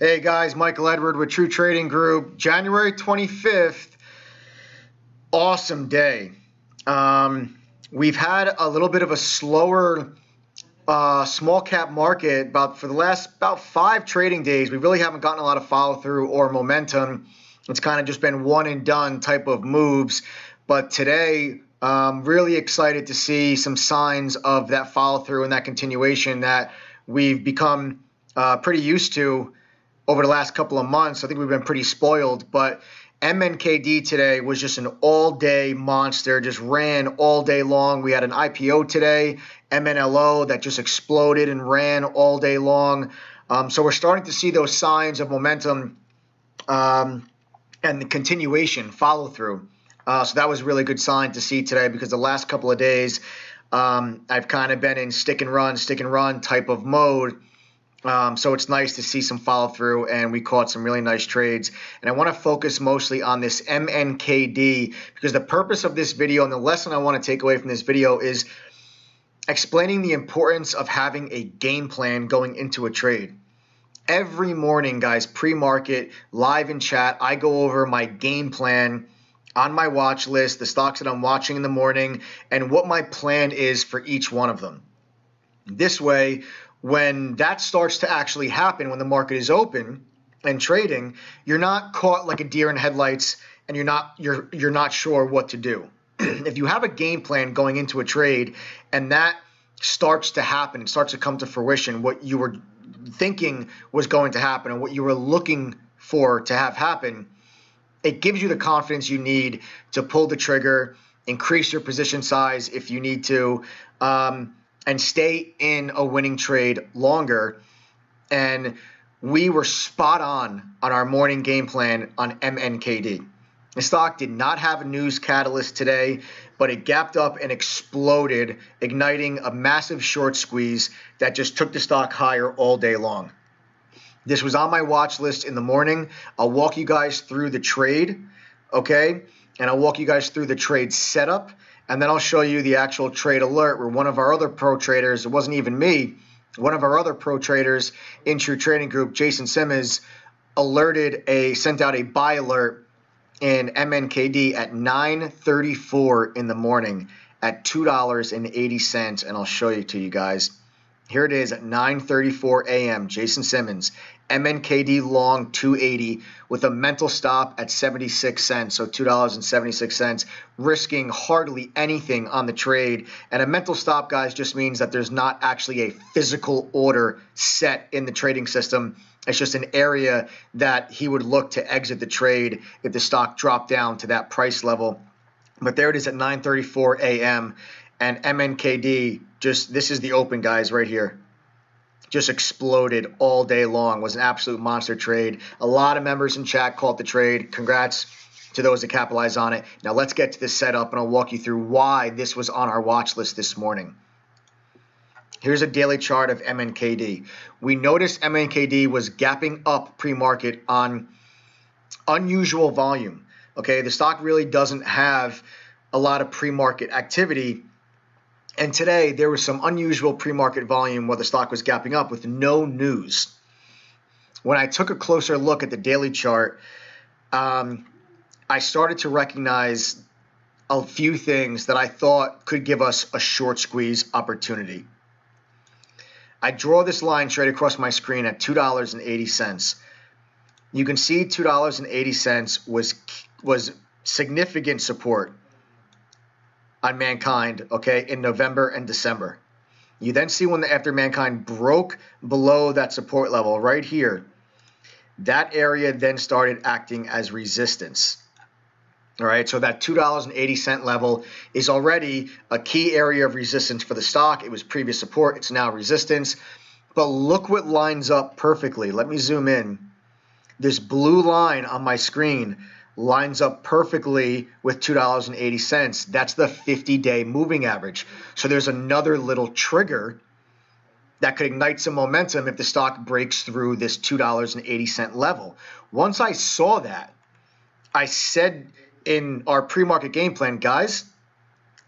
Hey guys, Michael Edward with True Trading Group. January 25th, awesome day. We've had a little bit of a slower small cap market for the last about 5 trading days. We really haven't gotten a lot of follow through or momentum. It's kind of just been one and done type of moves. But today, really excited to see some signs of that follow through and that continuation that we've become pretty used to over the last couple of months. I think we've been pretty spoiled, but MNKD today was just an all-day monster, just ran all day long. We had an IPO today, MNLO, that just exploded and ran all day long. So we're starting to see those signs of momentum and the continuation, follow-through. So that was a really good sign to see today, because the last couple of days I've kind of been in stick and run type of mode. So it's nice to see some follow through, and we caught some really nice trades. And I want to focus mostly on this MNKD, because the purpose of this video and the lesson I want to take away from this video is explaining the importance of having a game plan going into a trade. Every morning, guys, pre-market, live in chat, I go over my game plan on my watch list, the stocks that I'm watching in the morning, and what my plan is for each one of them. This way, when that starts to actually happen, when the market is open and trading, you're not caught like a deer in headlights, and you're not sure what to do. If you have a game plan going into a trade and that starts to happen, it starts to come to fruition, what you were thinking was going to happen and what you were looking for to have happen, it gives you the confidence you need to pull the trigger, increase your position size if you need to, and stay in a winning trade longer. And we were spot on our morning game plan on MNKD. The stock did not have a news catalyst today, but it gapped up and exploded, igniting a massive short squeeze that just took the stock higher all day long. This was on my watch list in the morning. I'll walk you guys through the trade, okay? And I'll walk you guys through the trade setup. And then I'll show you the actual trade alert where one of our other pro traders, it wasn't even me, one of our other pro traders in True Trading Group, Jason Simmons, sent out a buy alert in MNKD at 9:34 in the morning at $2.80. And I'll show you to you guys. Here it is at 9:34 a.m. Jason Simmons, MNKD long 280 with a mental stop at 76 cents, so $2.76, risking hardly anything on the trade. And a mental stop, guys, just means that there's not actually a physical order set in the trading system. It's just an area that he would look to exit the trade if the stock dropped down to that price level. But there it is at 9:34 a.m. and MNKD, this is the open, guys, right here. Just exploded all day long. Was an absolute monster trade. A lot of members in chat called the trade. Congrats to those that capitalized on it. Now let's get to this setup, and I'll walk you through why this was on our watch list this morning. Here's a daily chart of MNKD. We noticed MNKD was gapping up pre-market on unusual volume. Okay, the stock really doesn't have a lot of pre-market activity. And today, there was some unusual pre-market volume where the stock was gapping up with no news. When I took a closer look at the daily chart, I started to recognize a few things that I thought could give us a short squeeze opportunity. I draw this line straight across my screen at $2.80. You can see $2.80 was significant support on Mankind, okay, in November and December. You then see after Mankind broke below that support level right here, that area then started acting as resistance. All right, so that $2.80 level is already a key area of resistance for the stock. It was previous support, it's now resistance. But look what lines up perfectly. Let me zoom in. This blue line on my screen lines up perfectly with $2.80. That's the 50-day moving average. So there's another little trigger that could ignite some momentum if the stock breaks through this $2.80 level. Once I saw that, I said in our pre-market game plan, guys,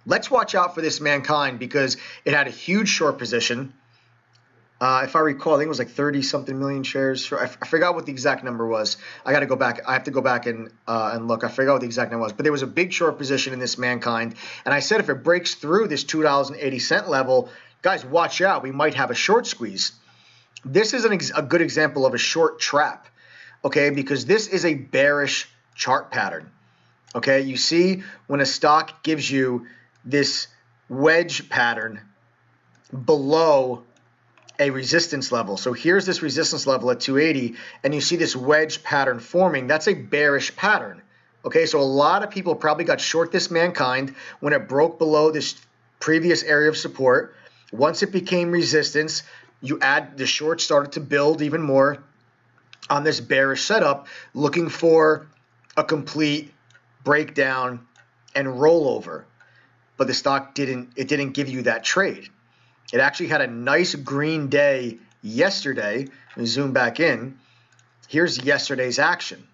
let's watch out for this Mankind, because it had a huge short position. If I recall, I think it was like 30-something million shares. I forgot what the exact number was. I got to go back. I have to go back and look. I forgot what the exact number was. But there was a big short position in this Mankind. And I said if it breaks through this $2.80 level, guys, watch out. We might have a short squeeze. This is a good example of a short trap, okay, because this is a bearish chart pattern. Okay, you see when a stock gives you this wedge pattern below a resistance level. So here's this resistance level at 280, and you see this wedge pattern forming. That's a bearish pattern. Okay, so a lot of people probably got short this Mankind when it broke below this previous area of support. Once it became resistance, the short started to build even more on this bearish setup, looking for a complete breakdown and rollover. But the stock didn't give you that trade. It actually had a nice green day yesterday. Let me zoom back in. Here's yesterday's action.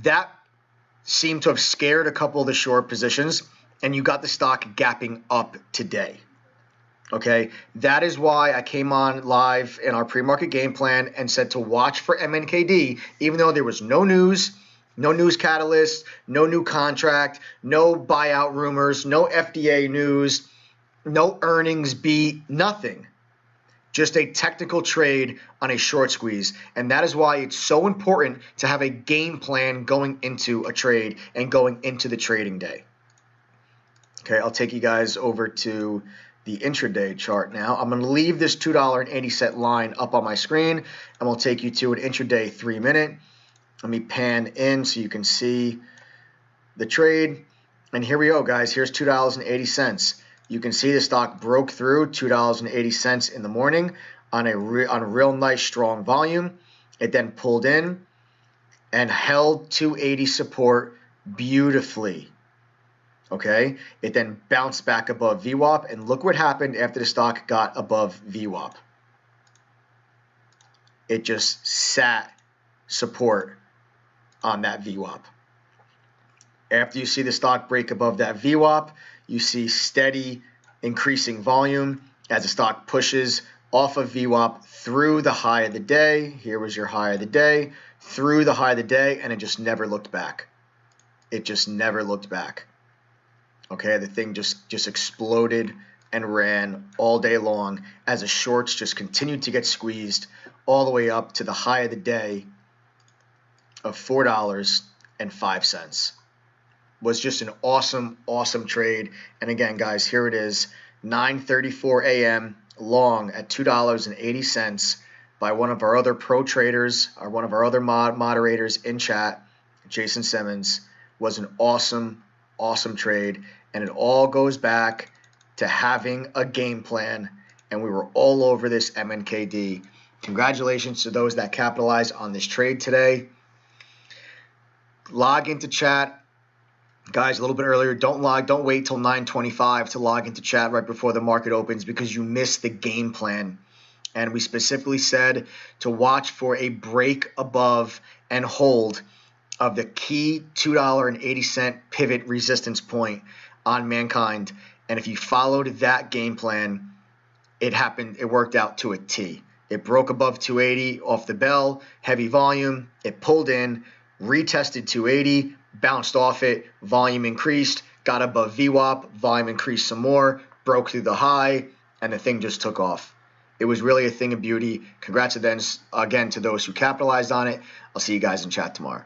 That seemed to have scared a couple of the short positions, and you got the stock gapping up today. Okay, that is why I came on live in our pre-market game plan and said to watch for MNKD, even though there was no news catalyst, no new contract, no buyout rumors, no FDA news, no earnings beat, nothing. Just a technical trade on a short squeeze. And that is why it's so important to have a game plan going into a trade and going into the trading day. Okay, I'll take you guys over to the intraday chart now. I'm going to leave this $2.80 line up on my screen, and we'll take you to an intraday 3-minute. Let me pan in so you can see the trade. And here we go, guys. Here's $2.80. You can see the stock broke through $2.80 in the morning on a real nice strong volume. It then pulled in and held 280 support beautifully. Okay, it then bounced back above VWAP, and look what happened after the stock got above VWAP. It just sat support on that VWAP. After you see the stock break above that VWAP, you see steady increasing volume as the stock pushes off of VWAP through the high of the day. Here was your high of the day, through the high of the day, and it just never looked back. It just never looked back. Okay, the thing just exploded and ran all day long as the shorts just continued to get squeezed all the way up to the high of the day of $4.05. Was just an awesome, awesome trade. And again, guys, here it is, 9:34 a.m. long at $2.80 by one of our other pro traders, or one of our other moderators in chat, Jason Simmons. Was an awesome, awesome trade. And it all goes back to having a game plan. And we were all over this MNKD. Congratulations to those that capitalized on this trade today. Log into chat. Guys, a little bit earlier, don't wait till 9:25 to log into chat right before the market opens, because you missed the game plan. And we specifically said to watch for a break above and hold of the key $2.80 pivot resistance point on Mankind. And if you followed that game plan, it happened. It worked out to a T. It broke above 280 off the bell, heavy volume. It pulled in, retested 280, bounced off it, volume increased, got above VWAP, volume increased some more, broke through the high, and the thing just took off. It was really a thing of beauty. Congrats again to those who capitalized on it. I'll see you guys in chat tomorrow.